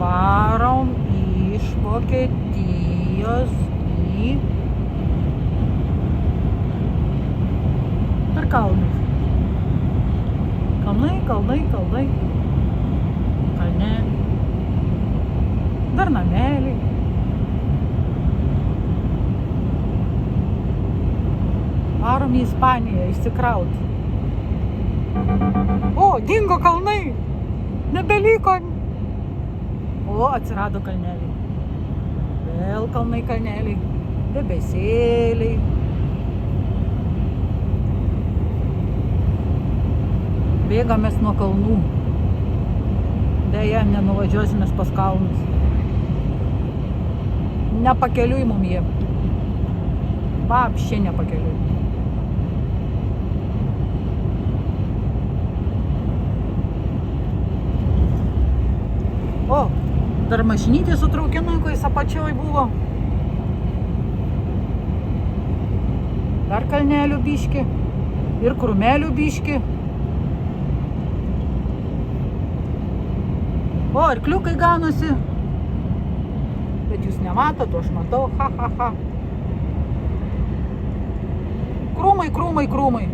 Varom iš Vokietijos per kalnus. Kalnai. Kalneliai. Dar nameliai. Varom į Ispaniją išsikrauti. O, dingo kalnai. Nebeliko. O, atsirado kalneliai. Vėl kalneliai. Debesėliai. Bėgamės nuo kalnų. Deja, nenuvažiuosimės pas kalnus. Nepakeliui mum jie. Vapšė nepakeliui. O, dar mašinytė su traukinukais apačioj buvo. Dar kalnelių biški. Ir krūmelių biški. O, arkliukai ganosi. Bet jūs nematot, o aš matau. Ha. Krūmai.